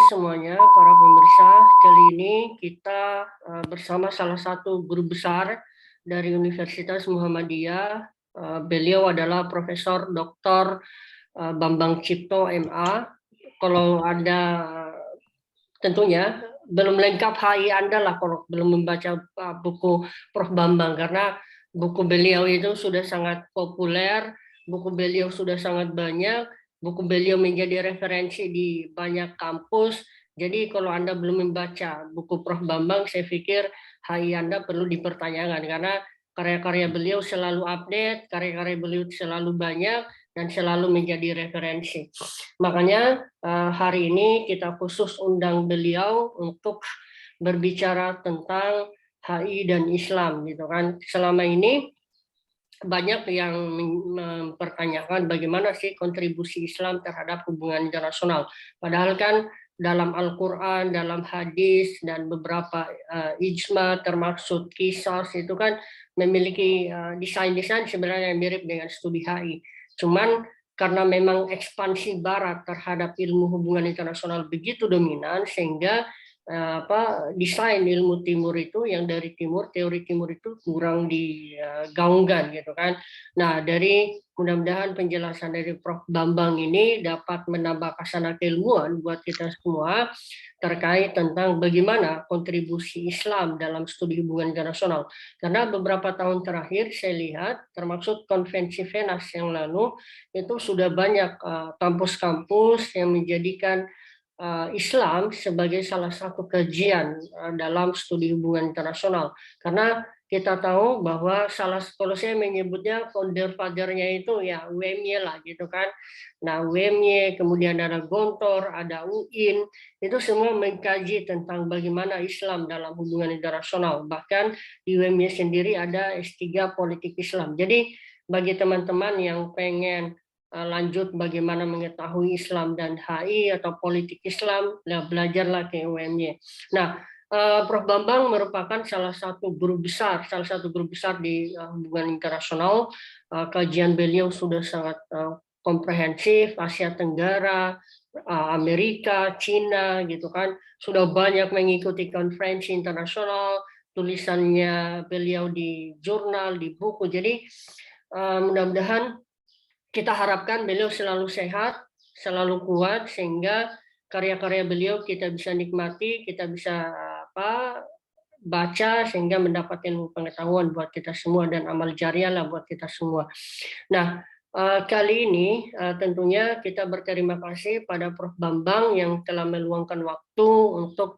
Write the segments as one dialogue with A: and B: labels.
A: semuanya, para pemirsa. Kali ini kita bersama salah satu guru besar dari Universitas Muhammadiyah. Beliau adalah Profesor Dr. Bambang Cipto MA. Kalau Anda tentunya belum lengkap HI Anda lah kalau belum membaca buku Prof. Bambang, karena buku beliau itu sudah sangat populer, buku beliau sudah sangat banyak, buku beliau menjadi referensi di banyak kampus. Jadi kalau Anda belum membaca buku Prof. Bambang, saya pikir HI Anda perlu dipertanyakan, karena karya-karya beliau selalu update, karya-karya beliau selalu banyak, dan selalu menjadi referensi. Makanya hari ini kita khusus undang beliau untuk berbicara tentang HI dan Islam, gitu kan. Selama ini banyak yang mempertanyakan bagaimana sih kontribusi Islam terhadap hubungan internasional. Padahal kan dalam Al-Quran, dalam hadis, dan beberapa ijma termasuk qisas itu kan memiliki desain-desain sebenarnya yang mirip dengan studi HI. Cuman karena memang ekspansi Barat terhadap ilmu hubungan internasional begitu dominan, sehingga desain ilmu timur itu yang dari timur, teori timur itu kurang digaungkan gitu kan. Nah, dari mudah-mudahan penjelasan dari Prof. Bambang ini dapat menambah khazanah keilmuan buat kita semua terkait tentang bagaimana kontribusi Islam dalam studi hubungan internasional. Karena beberapa tahun terakhir saya lihat, termasuk konvensi Venas yang lalu, itu sudah banyak kampus-kampus yang menjadikan Islam sebagai salah satu kajian dalam studi hubungan internasional. Karena kita tahu bahwa kalau saya menyebutnya founder father-nya itu ya UMY lah gitu kan. Nah, UMY, kemudian ada Gontor, ada UIN, itu semua mengkaji tentang bagaimana Islam dalam hubungan internasional. Bahkan di UMY sendiri ada S3 Politik Islam. Jadi bagi teman-teman yang pengen lanjut bagaimana mengetahui Islam dan HI atau politik Islam, belajarlah ke UMY. Nah, Prof. Bambang merupakan salah satu guru besar di hubungan internasional. Kajian beliau sudah sangat komprehensif, Asia Tenggara, Amerika, Cina, gitu kan, sudah banyak mengikuti konferensi internasional, tulisannya beliau di jurnal, di buku. Jadi mudah-mudahan kita harapkan beliau selalu sehat, selalu kuat, sehingga karya-karya beliau kita bisa nikmati, kita bisa baca, sehingga mendapatkan pengetahuan buat kita semua dan amal jariah lah buat kita semua. Nah, kali ini tentunya kita berterima kasih pada Prof. Bambang yang telah meluangkan waktu untuk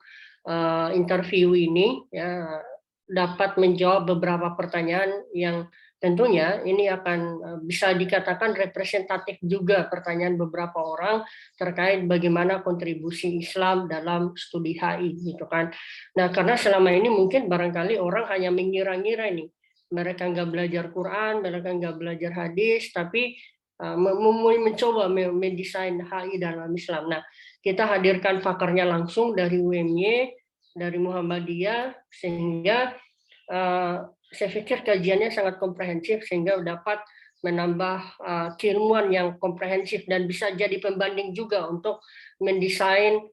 A: interview ini, ya, dapat menjawab beberapa pertanyaan yang tentunya ini akan bisa dikatakan representatif juga pertanyaan beberapa orang terkait bagaimana kontribusi Islam dalam studi HI gitu kan. Nah, karena selama ini mungkin barangkali orang hanya mengira-ngira nih, mereka nggak belajar Quran, mereka nggak belajar hadis, tapi mencoba mendesain HI dalam Islam. Nah, kita hadirkan pakarnya langsung dari UMY, dari Muhammadiyah, sehingga saya pikir kajiannya sangat komprehensif sehingga dapat menambah keilmuan yang komprehensif dan bisa jadi pembanding juga untuk mendesain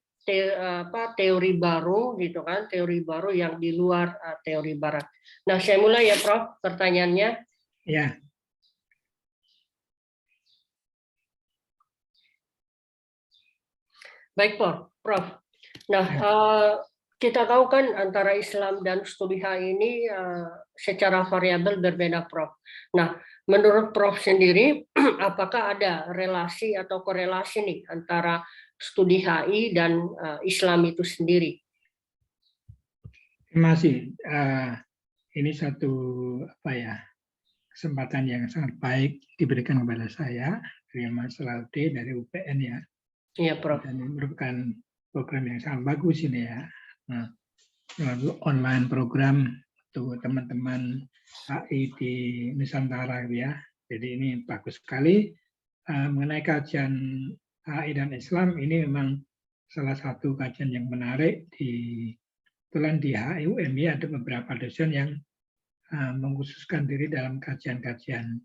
A: teori baru gitu kan, teori baru yang di luar teori barat. Nah, saya mulai ya Prof, pertanyaannya.
B: Ya.
A: Baik Prof. Nah, kita tahu kan antara Islam dan studi HI ini secara variabel berbeda, Prof. Nah, menurut Prof sendiri, apakah ada relasi atau korelasi nih antara studi HI dan Islam itu sendiri?
B: Terima kasih. Ini satu kesempatan yang sangat baik diberikan kepada saya dari Mas Laude dari UPN ya.
A: Iya, Prof.
B: Dan ini merupakan program yang sangat bagus ini ya. Nah, online program untuk teman-teman HI di Nusantara ya. Jadi ini bagus sekali. Mengenai kajian HI dan Islam ini memang salah satu kajian yang menarik. Kebetulan di HI UMY ada beberapa dosen yang mengkhususkan diri dalam kajian-kajian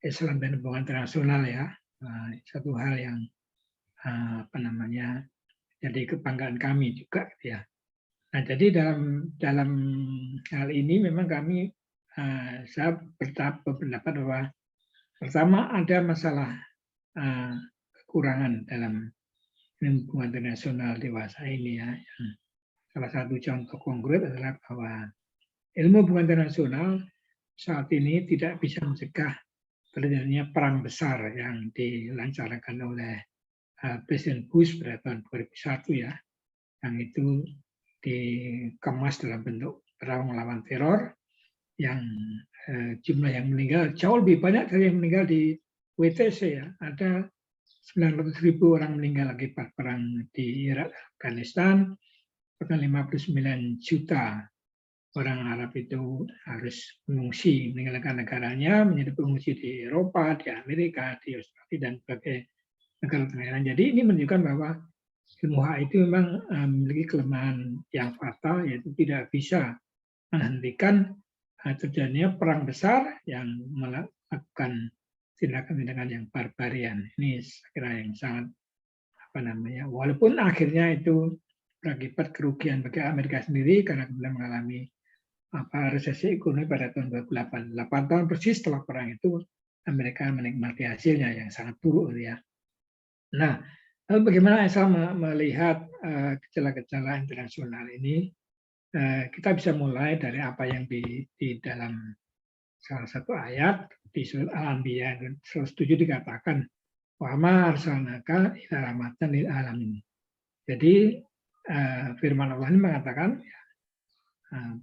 B: Islam dan hubungan internasional ya. Satu hal yang jadi kebanggaan kami juga gitu ya. Nah, jadi dalam dalam hal ini memang kami saya berpendapat bahwa pertama ada masalah kekurangan dalam hubungan internasional dewasa ini ya. Salah satu contoh konkret adalah bahwa ilmu hubungan internasional saat ini tidak bisa mencegah terjadinya perang besar yang dilancarkan oleh Presiden Bush pada tahun 2001 ya, yang itu dikemas dalam bentuk perang melawan teror yang jumlah yang meninggal jauh lebih banyak dari yang meninggal di WTC ya. Ada 900.000 orang meninggal akibat perang di Irak, Afghanistan, bahkan 59 juta orang Arab itu harus mengungsi meninggalkan negaranya menjadi pengungsi di Eropa, di Amerika, di Australia dan berbagai negara lain. Jadi ini menunjukkan bahwa ilmu HI itu memang memiliki kelemahan yang fatal, yaitu tidak bisa menghentikan terjadinya perang besar yang melakukan tindakan-tindakan yang barbarian. Ini saya kira yang sangat walaupun akhirnya itu berakibat kerugian bagi Amerika sendiri karena kemudian mengalami resesi ekonomi pada tahun 2008. 8 tahun persis setelah perang itu Amerika menikmati hasilnya yang sangat buruk ya. Nah, lalu bagaimana saya melihat gejala-gejala internasional ini? Kita bisa mulai dari apa yang di dalam salah satu ayat di surat Al-Anbiya 107 dikatakan wa ma arsalnaka illa rahmatan lil alamin. Jadi firman Allah ini mengatakan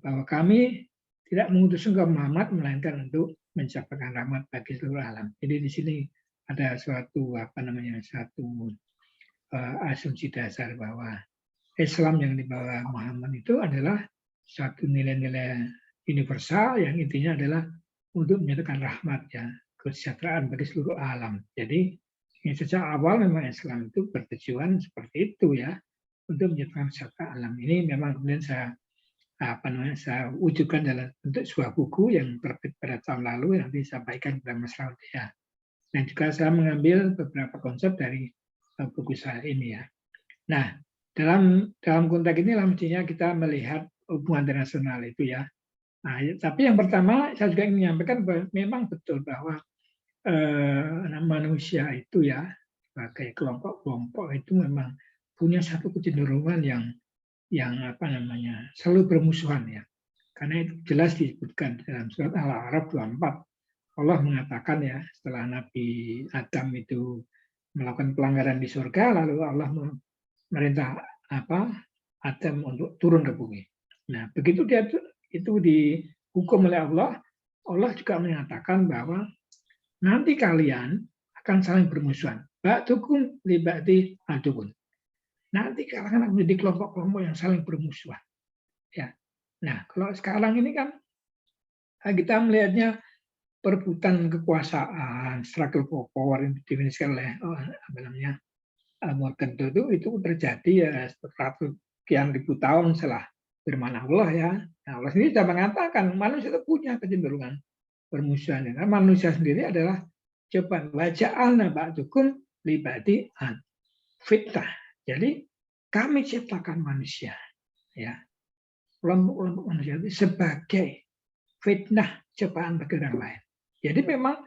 B: bahwa kami tidak mengutus engkau Muhammad melainkan untuk mencapai rahmat bagi seluruh alam. Jadi di sini ada suatu satu asumsi dasar bahwa Islam yang dibawa Muhammad itu adalah satu nilai-nilai universal yang intinya adalah untuk menyatakan rahmat ya, kesejahteraan bagi seluruh alam. Jadi sejak awal memang Islam itu bertujuan seperti itu ya, untuk menyatakan kesejahteraan alam. Ini memang kemudian saya wujudkan dalam bentuk sebuah buku yang terbit pada tahun lalu yang disampaikan kepada Mas Raudi ya. Dan juga saya mengambil beberapa konsep dari buku saya ini ya. Nah, dalam konteks inilah mestinya kita melihat hubungan internasional itu ya. Nah, tapi yang pertama saya juga ingin menyampaikan bahwa memang betul bahwa manusia itu ya sebagai kelompok-kelompok itu memang punya satu kecenderungan yang selalu bermusuhan ya. Karena itu jelas disebutkan dalam surat Al-A'raf 24. Allah mengatakan ya setelah Nabi Adam itu melakukan pelanggaran di surga lalu Allah merintah Adam untuk turun ke bumi. Nah, begitu dia itu dihukum oleh Allah, Allah juga menyatakan bahwa nanti kalian akan saling bermusuhan. Ba'dukum li ba'di adukun. Nanti kalian akan menjadi kelompok-kelompok yang saling bermusuhan. Ya. Nah, kalau sekarang ini kan kita melihatnya perebutan kekuasaan, struggle for power yang didefinisikan oleh Morgan itu terjadi ya sekian ribu tahun setelah firman Allah ya. Nah, Allah sendiri sudah mengatakan manusia itu punya kecenderungan bermusuhan. Karena manusia sendiri adalah coba waja'alna ba'dukum libadi an fitnah. Jadi kami ciptakan manusia ya, kelompok manusia itu sebagai fitnah cobaan bagi orang lain. Jadi memang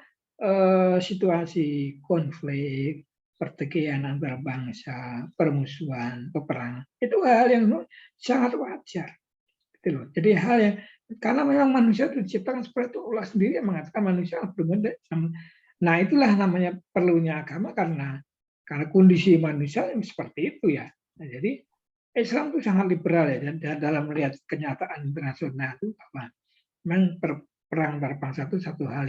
B: situasi konflik, pertikaian antar bangsa, permusuhan, peperangan itu hal yang sangat wajar. Gitu loh. Jadi hal yang karena memang manusia itu diciptakan seperti itu, Allah sendiri yang mengatakan manusia berbeda. Nah itulah namanya perlunya agama karena kondisi manusia yang seperti itu ya. Nah, jadi Islam itu sangat liberal ya dan dalam melihat kenyataan internasional itu apa? Memang perang antar bangsa itu satu hal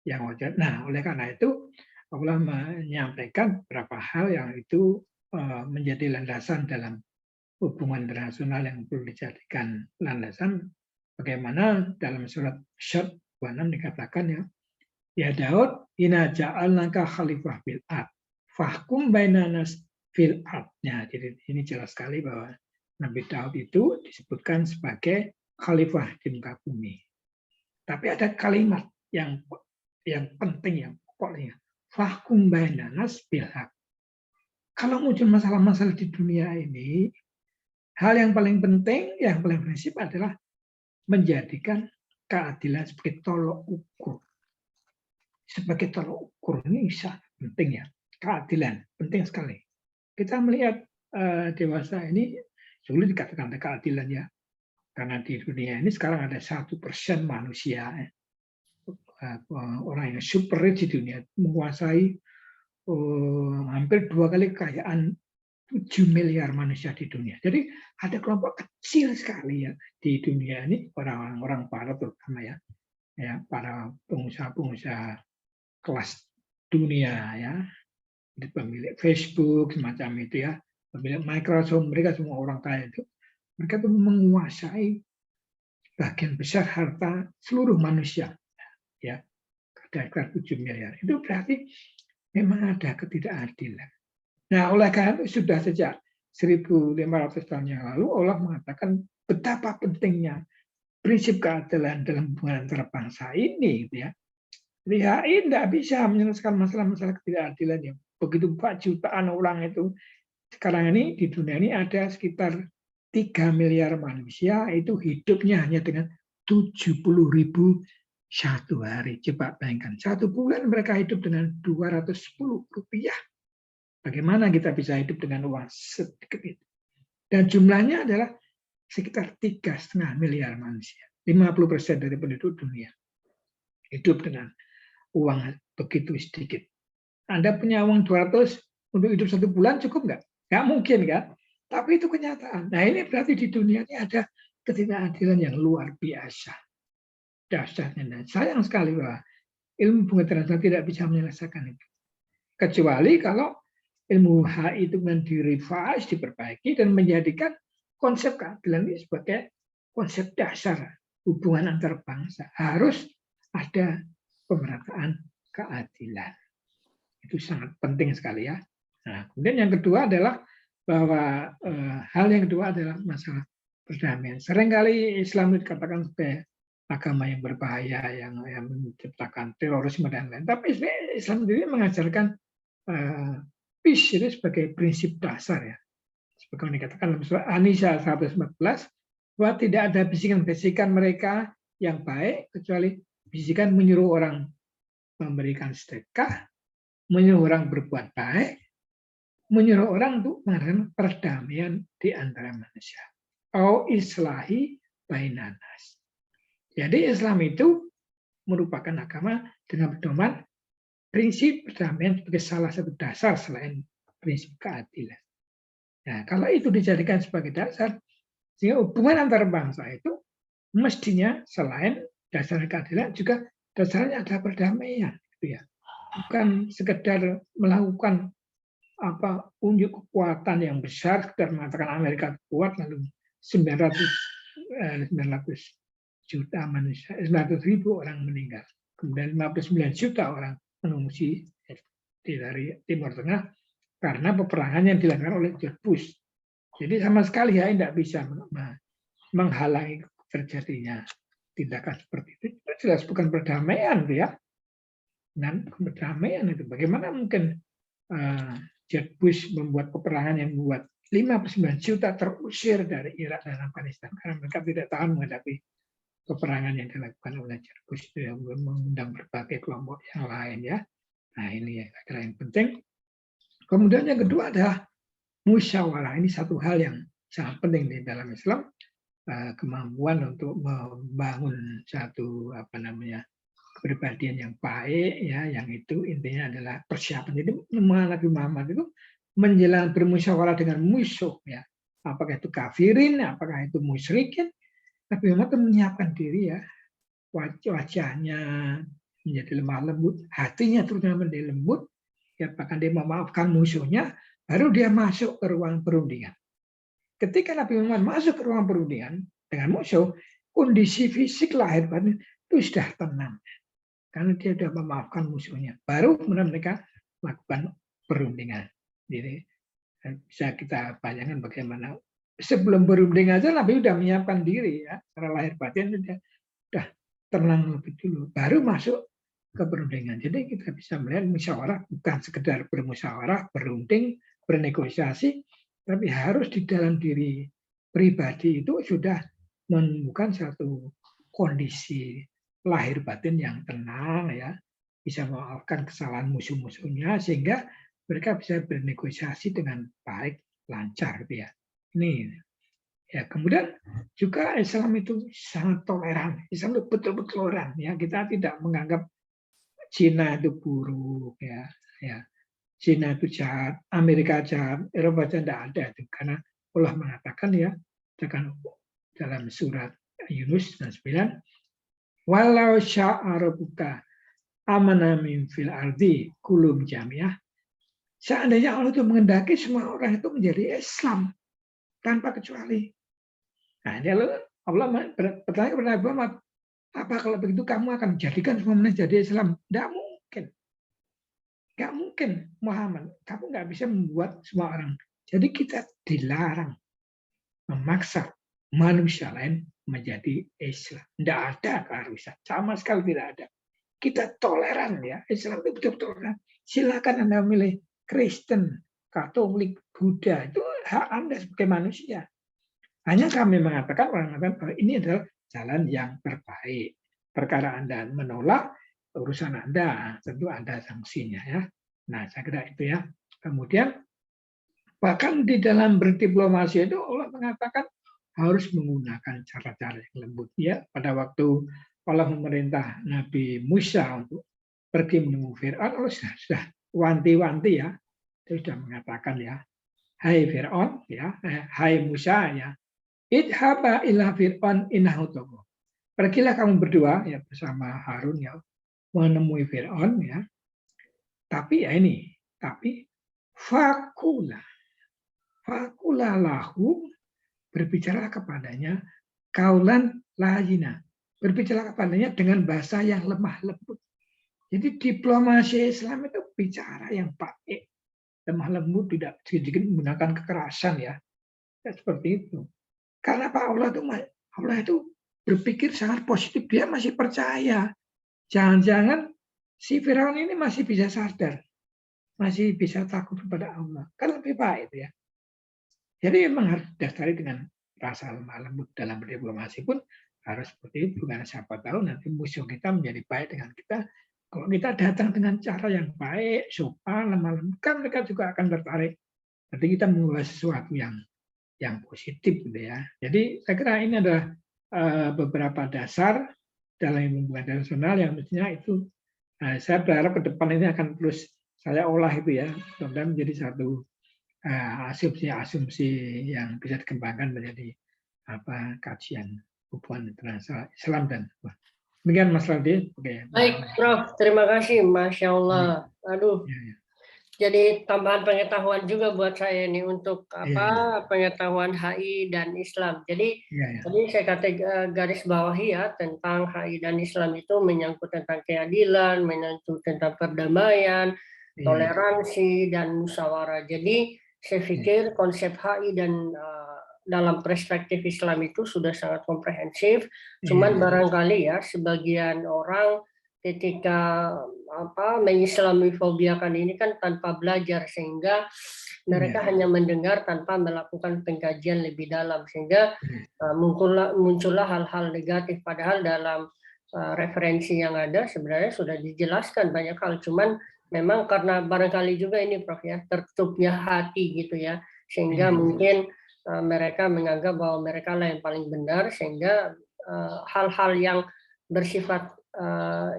B: yang wajar. Nah, oleh karena itu Allah menyampaikan beberapa hal yang itu menjadi landasan dalam hubungan internasional yang perlu dijadikan landasan. Bagaimana dalam surat Syad 26 dikatakan ya Daud, inna ja'alnaka khalifah bil ard, fahkum bainanas fil ard. Nah, jadi ini jelas sekali bahwa Nabi Daud itu disebutkan sebagai khalifah di muka bumi. Tapi ada kalimat yang penting, yang pokoknya. Fahkum bainanas bil haq. kalau muncul masalah-masalah di dunia ini, hal yang paling penting, yang paling prinsip adalah menjadikan keadilan sebagai tolok ukur. Sebagai tolok ukur ini sangat penting ya. Keadilan penting sekali. Kita melihat dewasa ini sulit dikatakan ada keadilan ya. Karena di dunia ini sekarang ada 1% manusia, orang yang super rich di dunia, menguasai hampir 2 kali kekayaan 7 miliar manusia di dunia. Jadi ada kelompok kecil sekali ya di dunia ini, orang-orang barat terutama ya, para pengusaha-pengusaha kelas dunia ya, pemilik Facebook semacam itu ya, pemilik Microsoft, mereka semua orang kaya itu, mereka itu menguasai bagian besar harta seluruh manusia ya, ada 7 miliar. Itu berarti memang ada ketidakadilan. Nah, oleh karena itu sudah sejak 1.500 tahun yang lalu Allah mengatakan betapa pentingnya prinsip keadilan dalam hubungan antara bangsa ini, gitu ya. HI tidak bisa menyelesaikan masalah-masalah ketidakadilan yang begitu jutaan orang itu. Sekarang ini di dunia ini ada sekitar 3 miliar manusia itu hidupnya hanya dengan 70.000 satu hari. Coba bayangkan, 1 bulan mereka hidup dengan 210 rupiah. Bagaimana kita bisa hidup dengan uang sedikit itu? Dan jumlahnya adalah sekitar 3,5 miliar manusia. 50% dari penduduk dunia hidup dengan uang begitu sedikit. Anda punya uang 200 untuk hidup 1 bulan cukup nggak? Nggak mungkin kan? Tapi itu kenyataan. Nah ini berarti di dunia ini ada ketidakadilan yang luar biasa. Dasarnya. Dan sayang sekali bahwa ilmu pengetahuan tidak bisa menyelesaikan itu. Kecuali kalau ilmu HI itu direvise, diperbaiki, dan menjadikan konsep keadilan ini sebagai konsep dasar hubungan antar bangsa. Harus ada pemerataan keadilan. Itu sangat penting sekali ya. Nah, kemudian yang kedua adalah bahwa hal yang kedua adalah masalah perdamaian. Seringkali Islam dikatakan sebagai agama yang berbahaya, yang menciptakan terorisme dan lain. Tapi Islam sendiri mengajarkan peace itu sebagai prinsip dasar ya. Seperti yang dikatakan dalam surah An-Nisa 114, bahwa tidak ada bisikan-bisikan mereka yang baik kecuali bisikan menyuruh orang memberikan sedekah, menyuruh orang berbuat baik, menyuruh orang untuk mengadakan perdamaian di antara manusia. Au islahi bainanas. Jadi Islam itu merupakan agama dengan pedoman prinsip perdamaian sebagai salah satu dasar selain prinsip keadilan. Nah, kalau itu dijadikan sebagai dasar, sehingga hubungan antar bangsa itu mestinya selain dasar keadilan juga dasarnya ada perdamaian, gitu ya. Bukan sekedar melakukan unjuk kekuatan yang besar, sekedar mengatakan Amerika kuat lalu 900 juta manusia, 900.000 orang meninggal, kemudian 59 juta orang mengungsi dari Timur Tengah karena peperangan yang dilakukan oleh George Bush. Jadi sama sekali ya tidak bisa menghalangi terjadinya tindakan seperti itu. Itu jelas bukan perdamaian, ya. Dan perdamaian itu bagaimana mungkin George Bush membuat peperangan yang membuat 59 juta terusir dari Irak dan Afghanistan karena mereka tidak tahan menghadapi peperangan yang dilakukan oleh George Bush itu yang mengundang berbagai kelompok yang lain ya. Nah ini yang penting. Kemudian yang kedua adalah musyawarah. Ini satu hal yang sangat penting di dalam Islam, kemampuan untuk membangun satu kepribadian yang baik ya, yang itu intinya adalah persiapan. Jadi Nabi Muhammad itu menjelang bermusyawarah dengan musuh ya, apakah itu kafirin, apakah itu musyrikin, Nabi Muhammad itu menyiapkan diri ya, wajahnya menjadi lemah lembut, hatinya terutama menjadi lembut, ya bahkan dia memaafkan musuhnya, baru dia masuk ke ruang perundingan. Ketika Nabi Muhammad masuk ke ruang perundingan dengan musuh, kondisi fisik lahir batin itu sudah tenang, karena dia sudah memaafkan musuhnya. Baru kemudian mereka melakukan perundingan. Jadi bisa kita bayangkan bagaimana sebelum berunding aja Nabi sudah menyiapkan diri ya, secara lahir batin sudah tenang lebih dulu, baru masuk ke perundingan. Jadi kita bisa melihat musyawarah bukan sekedar bermusyawarah, berunding, bernegosiasi, tapi harus di dalam diri pribadi itu sudah menemukan satu kondisi lahir batin yang tenang ya, bisa memaafkan kesalahan musuh-musuhnya sehingga mereka bisa bernegosiasi dengan baik, lancar gitu ya. Ini ya, kemudian juga Islam itu sangat toleran. Islam itu betul-betul toleran ya. Kita tidak menganggap Cina itu buruk ya. Ya, Cina itu jahat, Amerika jahat, Eropa jahat, tidak ada itu karena Allah mengatakan ya dalam surat Yunus 9, walau sya'a rabbuka amana min fil ardi kulum jamiah. Seandainya Allah itu mengendaki semua orang itu menjadi Islam tanpa kecuali. Nah, ini Allah bertanya kepada Nabi Muhammad, apa kalau begitu kamu akan menjadikan semua manusia jadi Islam? Tidak mungkin. Nggak mungkin, Muhammad. Kamu nggak bisa membuat semua orang. Jadi kita dilarang memaksa manusia lain menjadi Islam. Tidak ada keharusan. Sama sekali tidak ada. Kita toleran ya. Islam itu betul-betul toleran. Silakan Anda memilih Kristen, Katolik, Buddha. Itu hak Anda sebagai manusia. Hanya kami mengatakan, bahwa ini adalah jalan yang terbaik. Perkara Anda menolak, urusan Anda, tentu ada sanksinya ya. Nah, saya kira itu ya. Kemudian bahkan di dalam berdiplomasi itu Allah mengatakan harus menggunakan cara-cara yang lembut ya. Pada waktu Allah memerintah Nabi Musa untuk pergi menemui Fir'aun, Allah sudah wanti-wanti ya. Dia sudah mengatakan ya, hai Fir'aun ya, hai Musa ya, idhaba ila Fir'aun innahu tagha. Pergilah kamu berdua ya bersama Harun ya menemui Fir'aun ya. Tapi ya ini, tapi fakula lahu, berbicara kepadanya kaulan layina. Berbicara kepadanya dengan bahasa yang lemah lembut. Jadi diplomasi Islam itu bicara yang baik, lemah lembut, tidak sedikit menggunakan kekerasan ya. Ya seperti itu. Karena Pak Allah itu berpikir sangat positif, dia masih percaya. Jangan-jangan si Firaun ini masih bisa sadar, masih bisa takut kepada Allah. Kan lebih baik ya. Jadi memang harus didasari dengan rasa lemah lembut dalam berdiplomasi pun harus seperti itu. Karena siapa tahu nanti musuh kita menjadi baik dengan kita. Kalau kita datang dengan cara yang baik, sopan, lemah lembut, kan mereka juga akan tertarik. Nanti kita membuat sesuatu yang positif gitu ya. Jadi saya kira ini adalah beberapa dasar dalam hubungan internasional yang mestinya itu saya berharap ke depan ini akan terus saya olah itu ya, mudah-mudahan menjadi satu asumsi-asumsi yang bisa dikembangkan menjadi kajian hubungan internasional Islam dan demikian Mas Radi. Oke.
A: Baik, Prof. Terima kasih, Masya Allah. Aduh, jadi tambahan pengetahuan juga buat saya nih untuk pengetahuan HI dan Islam. Jadi tadi saya garis bawahi ya tentang HI dan Islam itu menyangkut tentang keadilan, menyangkut tentang perdamaian, toleransi dan musyawarah. Jadi saya pikir konsep HI dan dalam perspektif Islam itu sudah sangat komprehensif. Cuman barangkali ya sebagian orang ketika mengislamifobiakan ini kan tanpa belajar sehingga mereka hanya mendengar tanpa melakukan pengkajian lebih dalam sehingga muncullah hal-hal negatif padahal dalam referensi yang ada sebenarnya sudah dijelaskan banyak hal cuman memang karena barangkali juga ini Prof ya tertutupnya hati gitu ya sehingga mungkin mereka menganggap bahwa mereka lah yang paling benar sehingga hal-hal yang bersifat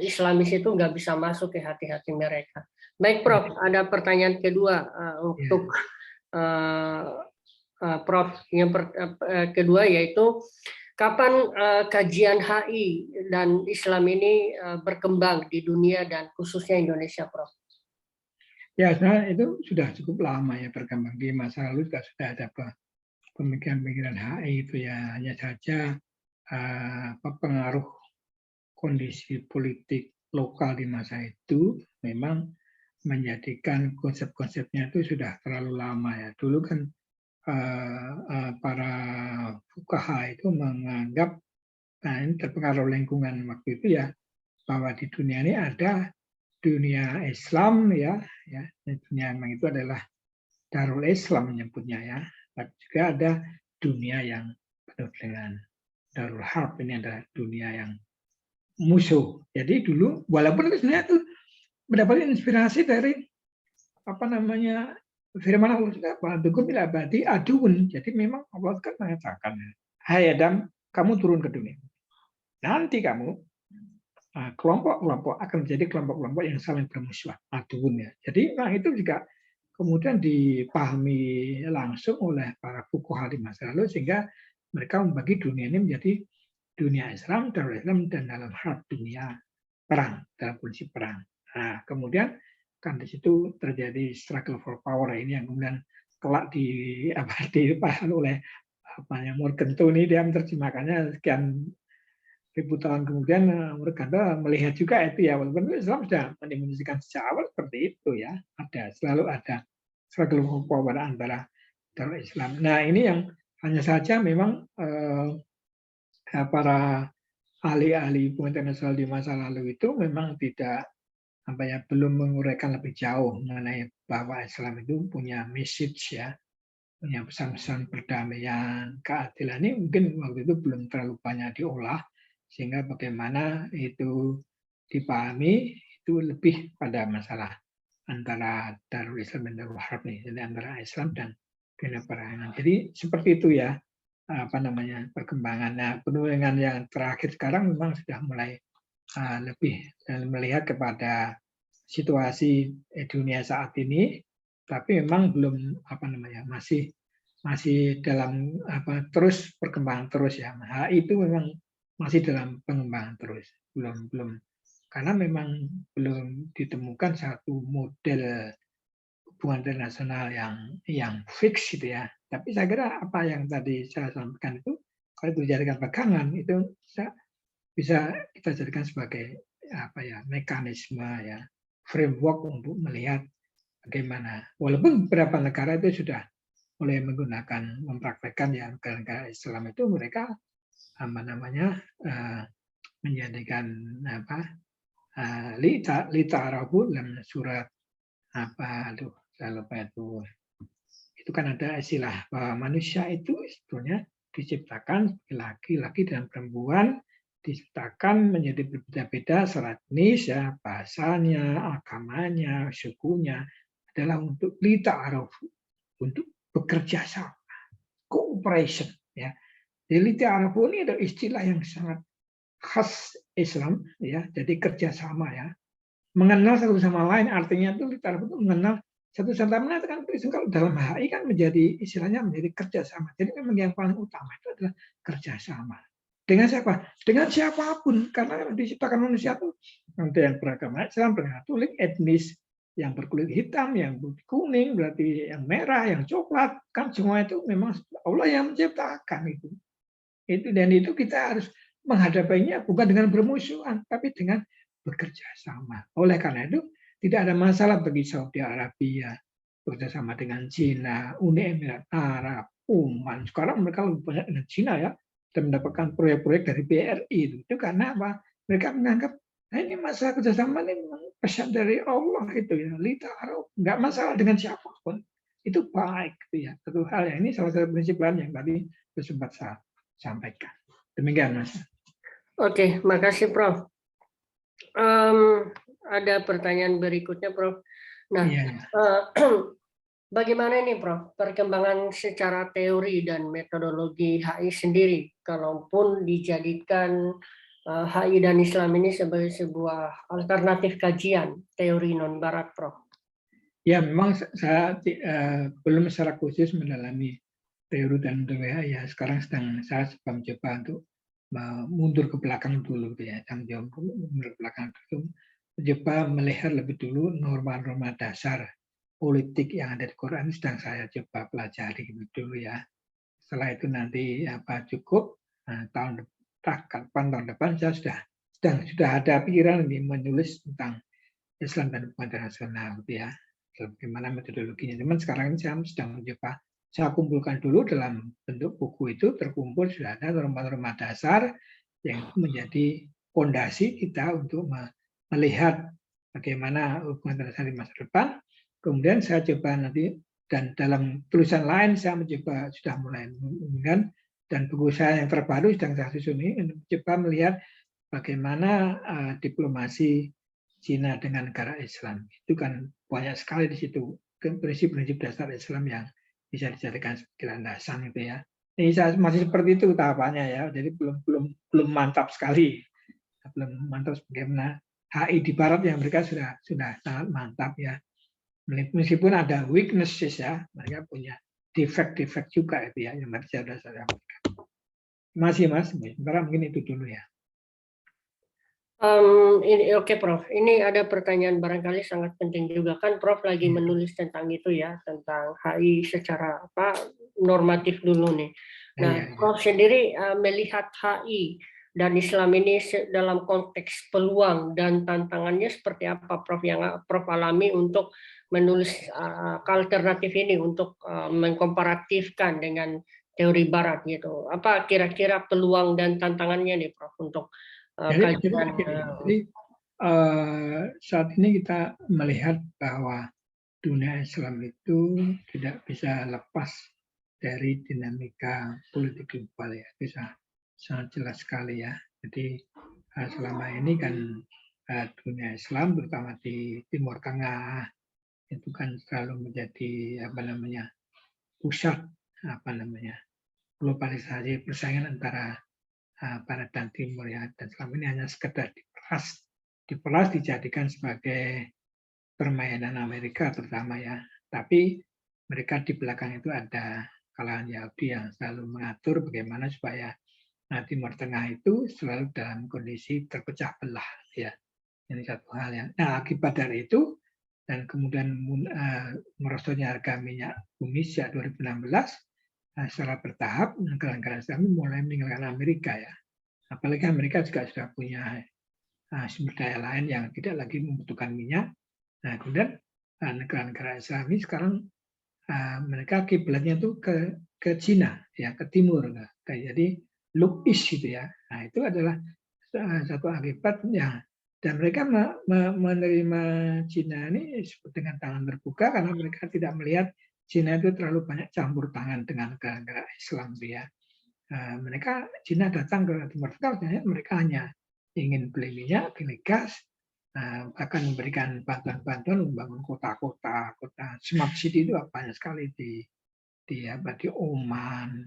A: Islamis itu nggak bisa masuk ke hati-hati mereka. Baik Prof, ada pertanyaan kedua untuk Prof. Yang kedua yaitu kapan kajian HI dan Islam ini berkembang di dunia dan khususnya Indonesia, Prof?
B: Ya, sebenarnya itu sudah cukup lama ya berkembang. Di masa lalu juga sudah ada pemikiran-pemikiran HI itu ya hanya saja pengaruh kondisi politik lokal di masa itu memang menjadikan konsep-konsepnya itu sudah terlalu lama ya. Dulu kan para fuqaha itu menganggap, nah ini terpengaruh lingkungan waktu itu ya, bahwa di dunia ini ada dunia Islam ya dunia memang itu adalah Darul Islam menyebutnya ya, tapi juga ada dunia yang penuh dengan Darul Harb, ini adalah dunia yang musuh. Jadi dulu walaupun itu sebenarnya itu mendapat inspirasi dari apa namanya firman Allah juga, "Ba'dukum ila ba'di aduun." Jadi memang Allah kan mengatakan, "Hai Adam, kamu turun ke dunia. Nanti kamu kelompok-kelompok akan menjadi kelompok-kelompok yang saling bermusuhan, aduun ya." Jadi nah itu juga kemudian dipahami langsung oleh para fuqaha di masa lalu sehingga mereka membagi dunia ini menjadi dunia Islam, Darul Islam, dan dalam harb dunia perang, dalam kondisi perang. Nah, kemudian kan di situ terjadi struggle for power ini yang kemudian kelak dipahami oleh apa yang Morgan Tony, dia menerjemahkannya sekian ribu tahun kemudian. Morgan melihat juga itu ya, walaupun Islam sudah mendefinisikan sejak awal seperti itu ya, selalu ada struggle for power antara Darul Islam. Nah ini yang hanya saja memang para ahli-ahli hubungan internasional di masa lalu itu memang tidak belum menguraikan lebih jauh mengenai bahwa Islam itu punya message ya, punya pesan-pesan perdamaian, keadilan. Ini mungkin waktu itu belum terlalu banyak diolah sehingga bagaimana itu dipahami itu lebih pada masalah antara Darul Islam dan Darul Harb nih, jadi antara Islam dan dunia perangan. Jadi seperti itu ya perkembangan. Nah, penulisan yang terakhir sekarang memang sudah mulai lebih melihat kepada situasi dunia saat ini, tapi memang belum masih dalam terus perkembangan terus ya. HI itu memang masih dalam pengembangan terus, belum karena memang belum ditemukan satu model hubungan internasional yang fix gitu ya. Tapi saya kira apa yang tadi saya sampaikan itu kalau itu dijadikan pegangan itu bisa kita jadikan sebagai mekanisme ya, framework untuk melihat bagaimana. Walaupun beberapa negara itu sudah mulai mempraktekkan ya, negara-negara Islam itu mereka menjadikan lita arabu dalam surat saya lupa itu kan ada istilah bahwa manusia itu sebetulnya diciptakan laki-laki dan perempuan, diciptakan menjadi berbeda-beda secara etnis ya, bahasanya, agamanya, sukunya adalah untuk lita'arufu, untuk bekerja sama, cooperation ya. Jadi lita'arufu ini adalah istilah yang sangat khas Islam ya, jadi kerjasama ya. Mengenal satu sama lain artinya itu lita'arufu itu mengenal satu sama lain kan kalau dalam HI kan menjadi istilahnya menjadi kerjasama. Jadi memang yang paling utama itu adalah kerjasama. Dengan siapa? Dengan siapapun. Karena diciptakan manusia itu ada yang beragama Islam, berkatolik, etnis, yang berkulit hitam, yang kuning, berarti yang merah, yang coklat, kan semua itu memang Allah yang menciptakan itu. Dan itu kita harus menghadapinya bukan dengan bermusuhan, tapi dengan bekerja sama. Oleh karena itu tidak ada masalah bagi Saudi Arabia bekerjasama dengan Cina, Uni Emirat Arab, Oman. Sekarang mereka lebih banyak dengan Cina ya, dan mendapatkan proyek-proyek dari BRI itu karena apa? Mereka menganggap ini masalah kerjasama ini memang pesan dari Allah itu ya, lita'aruf, nggak masalah dengan siapapun. Itu baik gitu ya. Satu hal yang ini salah satu prinsip lain yang tadi sempat saya sampaikan. Demikian Mas.
A: Oke, makasih Prof. Ada pertanyaan berikutnya, Prof. Nah, bagaimana ini, Prof, perkembangan secara teori dan metodologi HI sendiri, kalaupun dijadikan HI dan Islam ini sebagai sebuah alternatif kajian teori non-Barat, Prof?
B: Ya, memang saya belum secara khusus mendalami teori dan metodologi ya. Sekarang saya sedang mencoba untuk mundur ke belakang dulu ya, mundur ke belakang dulu, mencoba melihat lebih dulu norma-norma dasar politik yang ada di Quran sedang saya coba pelajari dulu ya. Setelah itu nanti cukup tahun depan saya sudah ada pikiran ini menulis tentang Islam dan hubungan internasional gitu ya. Bagaimana metodologinya. Cuman sekarang ini saya sedang mencoba saya kumpulkan dulu dalam bentuk buku itu, terkumpul sudah ada norma-norma dasar yang menjadi fondasi kita untuk melihat bagaimana hubungan internasional di masa depan. Kemudian saya coba nanti dan dalam tulisan lain saya mencoba sudah mulai menghubungkan, dan buku saya yang terbaru sedang saya susun ini mencoba melihat bagaimana diplomasi Cina dengan negara Islam. Itu kan banyak sekali di situ prinsip-prinsip dasar Islam yang bisa dijadikan sebagai landasan itu ya. Ini masih seperti itu tahapannya ya. Jadi belum mantap sekali. Belum mantap bagaimana HI di Barat yang mereka sudah sangat mantap ya. Meskipun ada weaknesses ya, mereka punya defect juga itu ya yang tadi saya sampaikan. Masih Mas, sebentar mungkin itu dulu ya.
A: Ini oke, Prof. Ini ada pertanyaan barangkali sangat penting juga kan, Prof lagi menulis tentang itu ya, tentang HI secara normatif dulu nih. Nah, Prof sendiri melihat HI dan Islam ini dalam konteks peluang dan tantangannya seperti apa, Prof, yang Prof alami untuk menulis alternatif ini, untuk mengkomparatifkan dengan teori Barat gitu. Apa kira-kira peluang dan tantangannya nih, Prof, untuk
B: jadi saat ini kita melihat bahwa dunia Islam itu tidak bisa lepas dari dinamika politik global ya, bisa sangat jelas sekali ya. Jadi selama ini kan dunia Islam terutama di Timur Tengah itu kan selalu menjadi pusat globalisasi persaingan antara Barat dan Timur ya, dan selama ini hanya sekedar diperas dijadikan sebagai permainan Amerika terutama ya. Tapi mereka di belakang itu ada kalangan Yahudi yang selalu mengatur bagaimana supaya Timur Tengah itu selalu dalam kondisi terpecah belah ya. Ini satu hal yang. Nah, akibat dari itu dan kemudian merosotnya harga minyak bumi sejak 2016 secara bertahap negara-negara Islam mulai meninggalkan Amerika ya. Apalagi Amerika juga sudah punya sumber daya lain yang tidak lagi membutuhkan minyak. Nah, kemudian negara-negara Islam ini sekarang mereka kiblatnya itu ke Cina ya, ke timur. Nah, jadi look east gitu ya. Nah, itu adalah satu akibat ya. Dan mereka menerima Cina ini dengan tangan terbuka karena mereka tidak melihat Cina itu terlalu banyak campur tangan dengan negara-negara Islam ya. Mereka Cina datang ke Timur Tengah, mereka hanya ingin beli minyak, beli gas, akan memberikan bantuan-bantuan membangun kota-kota, kota smart city itu banyak sekali di Oman,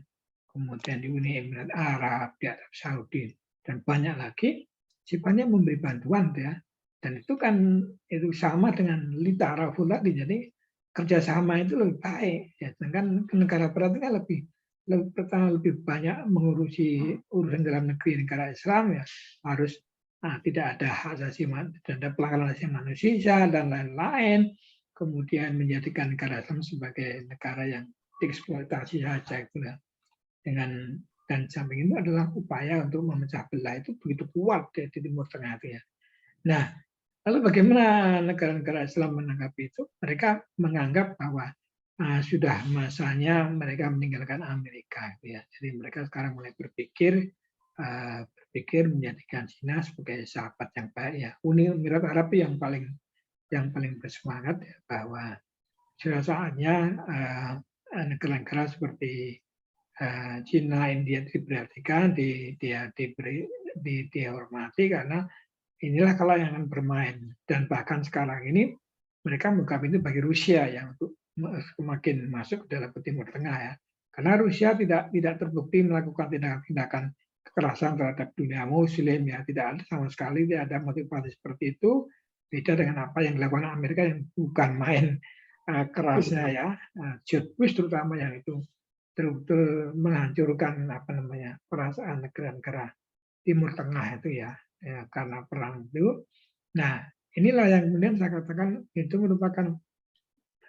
B: kemudian di Uni Emirat Arab, di Arab Saudi, dan banyak lagi sifatnya memberi bantuan ya. Dan itu kan itu sama dengan Lita Araful tadi, jadi kerjasama itu lebih baik. Ya. Sedangkan negara Barat itu kan lebih banyak mengurusi urusan dalam negeri negara Islam ya, harus tidak ada hak asasi manusia, ada pelanggaran asasi manusia dan lain-lain, kemudian menjadikan negara Islam sebagai negara yang dieksploitasi saja itu ya. Dan samping itu adalah upaya untuk memecah belah itu begitu kuat di Timur Tengah itu ya. Nah, lalu bagaimana negara-negara Islam menanggapi itu? Mereka menganggap bahwa sudah masanya mereka meninggalkan Amerika gitu ya. Jadi mereka sekarang mulai berpikir menjadikan Cina sebagai sahabat yang baik ya. Uni Emirat Arab yang paling bersemangat ya, bahwa sudah saatnya negara-negara seperti Cina, India diperhatikan, dihormati karena inilah kalau yang akan bermain. Dan bahkan sekarang ini mereka membuka pintu bagi Rusia yang untuk semakin masuk ke dalam Timur Tengah ya. Karena Rusia tidak terbukti melakukan tindakan kekerasan terhadap dunia Muslim ya, tidak ada sama sekali, tidak ada motivasi seperti itu. Beda dengan apa yang dilakukan Amerika yang bukan main kerasnya ya, George Bush terutama yang itu betul-betul menghancurkan perasaan negara-negara Timur Tengah itu ya, karena perang itu. Nah, inilah yang kemudian saya katakan itu merupakan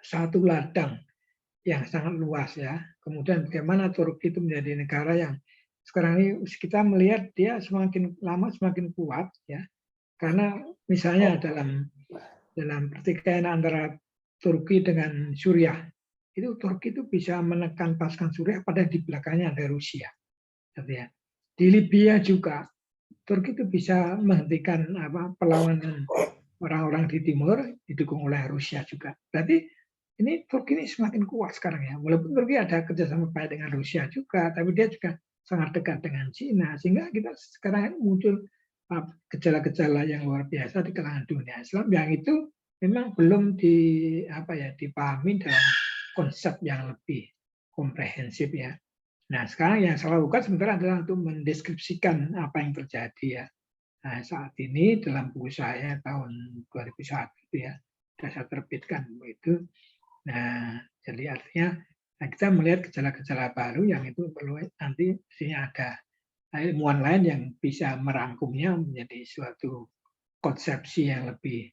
B: satu ladang yang sangat luas ya. Kemudian bagaimana Turki itu menjadi negara yang sekarang ini kita melihat dia semakin lama semakin kuat ya. Karena misalnya dalam pertikaian antara Turki dengan Suriah, itu Turki itu bisa menekan pasukan Suriah pada di belakangnya ada Rusia. Ya. Di Libya juga Turki itu bisa menghentikan perlawanan orang-orang di timur didukung oleh Rusia juga. Berarti ini Turki ini semakin kuat sekarang ya. Walaupun Turki ada kerjasama baik dengan Rusia juga, tapi dia juga sangat dekat dengan Cina, sehingga kita sekarang ini muncul gejala-gejala yang luar biasa di kalangan dunia Islam yang itu memang belum dipahami dalam konsep yang lebih komprehensif ya. Nah, sekarang yang saya lakukan sebenarnya adalah untuk mendeskripsikan apa yang terjadi ya. Nah, saat ini dalam buku saya tahun 2001 itu ya, sudah saya terbitkan itu. Nah, jadi artinya kita melihat gejala-gejala baru yang itu perlu nanti mestinya ada ilmuwan lain yang bisa merangkumnya menjadi suatu konsepsi yang lebih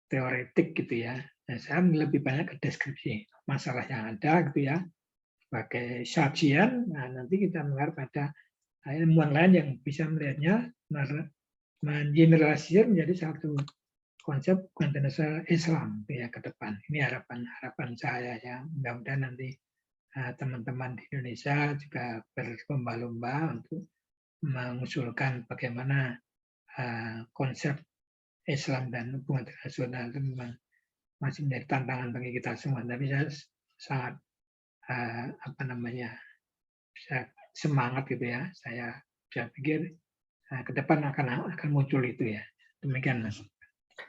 B: teoretik gitu ya. Dan saya lebih banyak ke deskripsi masalah yang ada gitu ya sebagai sajian. Nah, nanti kita mengharap pada ilmuwan lain yang bisa melihatnya mengeneralisir menjadi satu konsep konvensional Islam ya ke depan. Ini harapan saya ya. Mudah-mudahan nanti teman-teman di Indonesia juga berlomba-lomba untuk mengusulkan bagaimana konsep Islam dan hubungan internasional itu memang masih menjadi tantangan bagi kita semua. Tapi saya sangat bisa semangat gitu ya. Saya pikir ke depan akan muncul itu ya. Demikian Mas.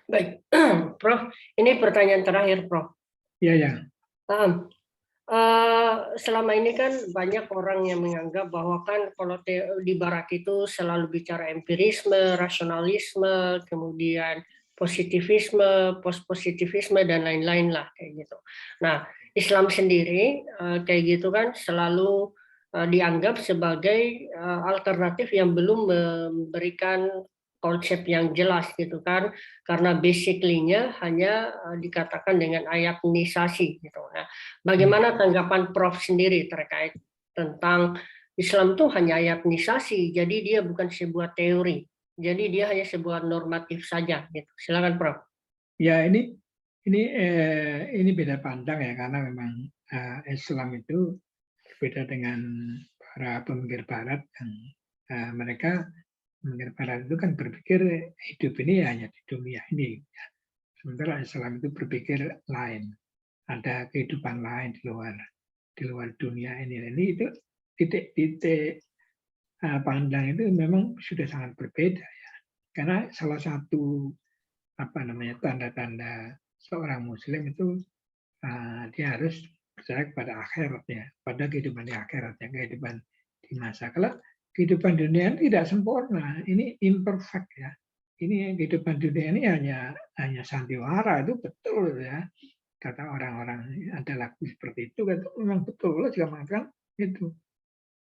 A: Baik, Prof. Ini pertanyaan terakhir, Prof.
B: Iya ya.
A: Selama ini kan banyak orang yang menganggap bahwa kan kalau di Barat itu selalu bicara empirisme, rasionalisme, kemudian positivisme, post-positivisme, dan lain-lain lah kayak gitu. Nah, Islam sendiri kayak gitu kan selalu dianggap sebagai alternatif yang belum memberikan konsep yang jelas gitu kan, karena basically-nya hanya dikatakan dengan ayatisasi gitu. Nah, bagaimana tanggapan Prof sendiri terkait tentang Islam itu hanya ayatisasi, jadi dia bukan sebuah teori, jadi dia hanya sebuah normatif saja gitu. Silakan Prof.
B: Ya ini beda pandang ya karena memang Islam itu berbeda dengan para pemikir Barat yang mereka pemikir Barat itu kan berpikir hidup ini hanya di dunia ini. Sementara Islam itu berpikir lain, ada kehidupan lain di luar dunia ini. Ini itu titik-titik pandang itu memang sudah sangat berbeda ya. Karena salah satu tanda-tanda seorang Muslim itu dia harus percaya kepada akhirat ya, pada kehidupan di akhirat ya, kehidupan di masa. Kalau kehidupan dunia ini tidak sempurna, ini imperfect ya. Ini kehidupan dunia ini hanya sandiwara, itu betul ya. Kata orang-orang ada lagu seperti itu, kan memang betul. Allah juga mengatakan itu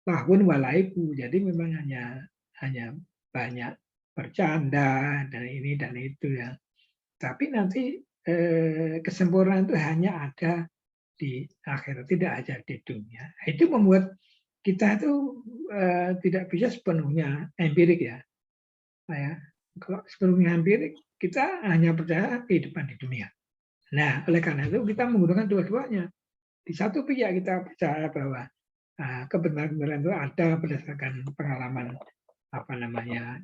B: tahun walaibu. Jadi memang hanya banyak bercanda dan ini dan itu ya. Tapi nanti kesempurnaan itu hanya ada di akhirat, tidak ada di dunia. Itu membuat kita itu tidak bisa sepenuhnya empirik ya. Kalau sepenuhnya empirik, kita hanya percaya kehidupan di dunia. Nah, oleh karena itu kita menggunakan dua-duanya. Di satu pihak kita percaya bahwa kebenaran itu ada berdasarkan pengalaman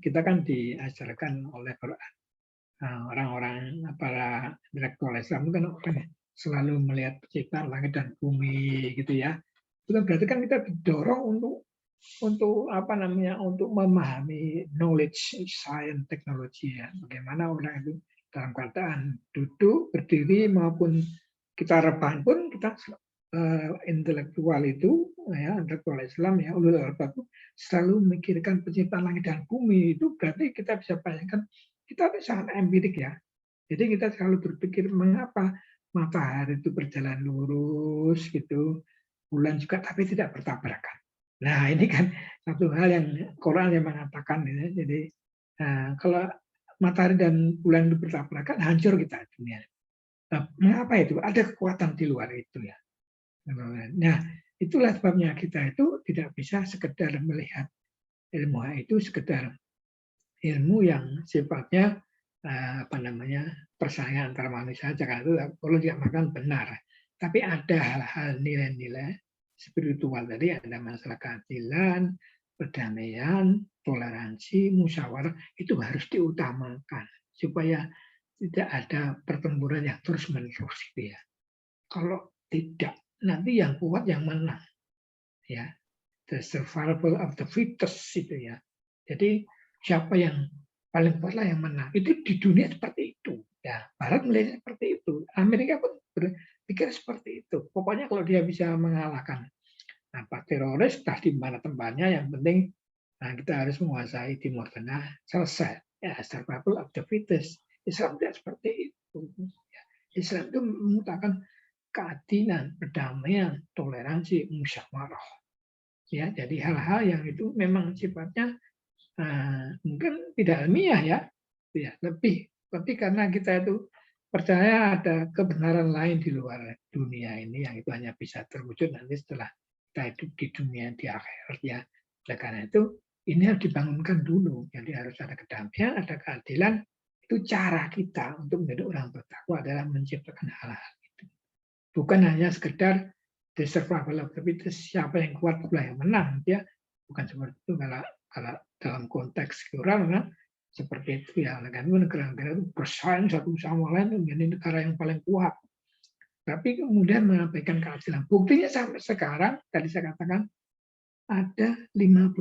B: kita kan diajarkan oleh orang-orang para intelektual Islam kan selalu melihat penciptaan langit dan bumi gitu ya. Itu berarti kan kita didorong untuk memahami knowledge, science, teknologi ya. Bagaimana orang itu dalam keadaan duduk, berdiri maupun kita rebahan pun kita intelektual itu ya, intelektual Islam ya, ulul albab itu selalu memikirkan penciptaan langit dan bumi. Itu berarti kita bisa bayangkan kita sangat empirik ya. Jadi kita selalu berpikir mengapa matahari itu berjalan lurus gitu, bulan juga tapi tidak bertabrakan. Nah ini kan satu hal yang Quran yang mengatakan ya. Jadi kalau matahari dan bulan itu bertabrakan hancur kita dunia. Mengapa itu? Ada kekuatan di luar itu ya. Nah itulah sebabnya kita itu tidak bisa sekedar melihat ilmu itu sekedar ilmu yang sifatnya persaingan antar manusia saja, kan itu perlu diamalkan benar. Tapi ada hal-hal nilai-nilai spiritual tadi, ada masalah keadilan, perdamaian, toleransi, musyawarah, itu harus diutamakan supaya tidak ada pertempuran yang terus-menerus gitu ya. Kalau tidak, nanti yang kuat yang menang. Ya, the survival of the fittest itu ya. Jadi siapa yang paling kuat lah yang menang. Itu di dunia seperti itu. Ya, Barat melihat seperti itu. Amerika pun berpikir seperti itu. Pokoknya kalau dia bisa mengalahkan teroris, entah di mana tempatnya, yang penting kita harus menguasai Timur Tengah, selesai. Ya, survival of the fittest. Islam tidak seperti itu. Ya, Islam itu mengutarakan keadilan, perdamaian, toleransi, musyawarah. Ya, jadi hal-hal yang itu memang sifatnya mungkin tidak ilmiah ya, lebih karena kita itu percaya ada kebenaran lain di luar dunia ini yang itu hanya bisa terwujud nanti setelah kita hidup di dunia di akhirat ya. Oleh karena itu ini harus dibangunkan dulu. Jadi harus ada kedamaian, ada keadilan. Itu cara kita untuk menjadi orang bertakwa adalah menciptakan hal-hal itu. Bukan hanya sekedar the survival of the fittest, siapa yang kuat pula yang menang ya. Bukan seperti itu kalau dalam konteks Quran seperti itu ya. Kan negara-negara itu bersaing satu sama lain menjadi negara yang paling kuat. Tapi kemudian mengabaikan keadilan. Buktinya sampai sekarang, tadi saya katakan, ada 50%,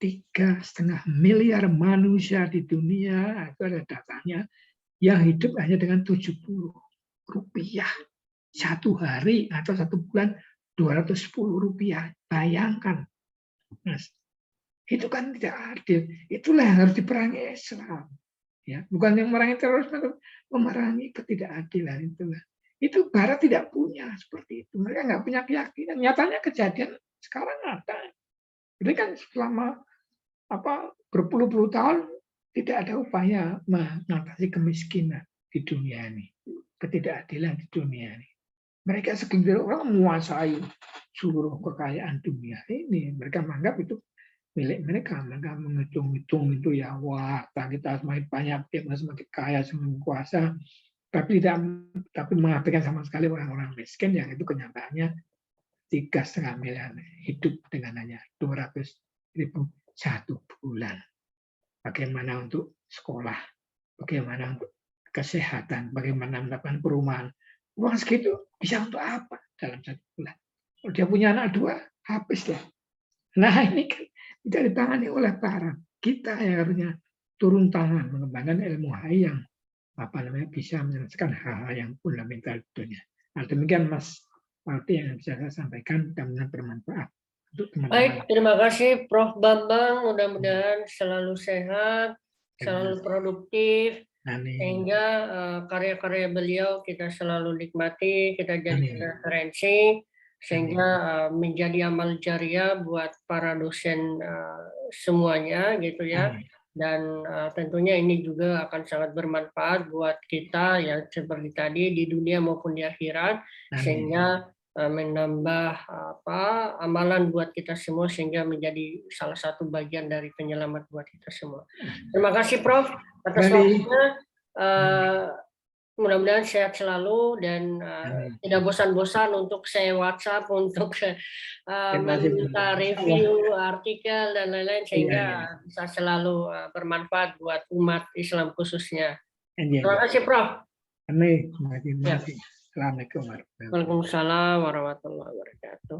B: 3,5 miliar manusia di dunia, itu ada datanya, yang hidup hanya dengan 70 rupiah. Satu hari atau satu bulan 210 rupiah. Bayangkan. Mas, itu kan tidak adil. Itulah yang harus diperangi Islam. Ya, bukan yang memerangi terorisme, memerangi ketidakadilan itulah. Itu Barat tidak punya seperti itu. Mereka nggak punya keyakinan. Nyatanya kejadian sekarang ada. Jadi kan selama berpuluh-puluh tahun tidak ada upaya mengatasi kemiskinan di dunia ini, ketidakadilan di dunia ini. Mereka segelintir orang menguasai seluruh kekayaan dunia ini. Mereka menganggap itu milik mereka. Mereka menghitung-hitung itu ya, wah kita semakin banyak, kita semakin kaya, semakin kuasa. Tapi mengabaikan sama sekali orang-orang miskin yang itu kenyataannya 3,5 miliar hidup dengan hanya 200.000 satu bulan. Bagaimana untuk sekolah, bagaimana untuk kesehatan, bagaimana melakukan perumahan. Uang segitu bisa untuk apa dalam satu bulan? Kalau dia punya anak 2, habis lah. Nah ini kan tidak ditangani oleh Barat. Kita yang harusnya turun tangan mengembangkan ilmu hai yang bisa menyelesaikan hal-hal yang fundamental di dunia. Nah, demikian Mas Walti yang bisa saya sampaikan, mudah-mudahan bermanfaat untuk teman-teman.
A: Baik, terima kasih Prof. Bambang. Mudah-mudahan selalu sehat, selalu produktif, sehingga karya-karya beliau kita selalu nikmati, kita jadi referensi, sehingga menjadi amal jariah buat para dosen semuanya gitu ya. Dan tentunya ini juga akan sangat bermanfaat buat kita ya, seperti tadi di dunia maupun di akhirat, sehingga menambah amalan buat kita semua sehingga menjadi salah satu bagian dari penyelamat buat kita semua. Terima kasih Prof atas waktunya. Mudah-mudahan sehat selalu dan tidak bosan-bosan untuk saya WhatsApp untuk meminta review artikel dan lain-lain sehingga bisa selalu bermanfaat buat umat Islam khususnya. Terima kasih Prof.
B: Assalamualaikum warahmatullahi wabarakatuh.
A: Waalaikumsalam warahmatullahi wabarakatuh.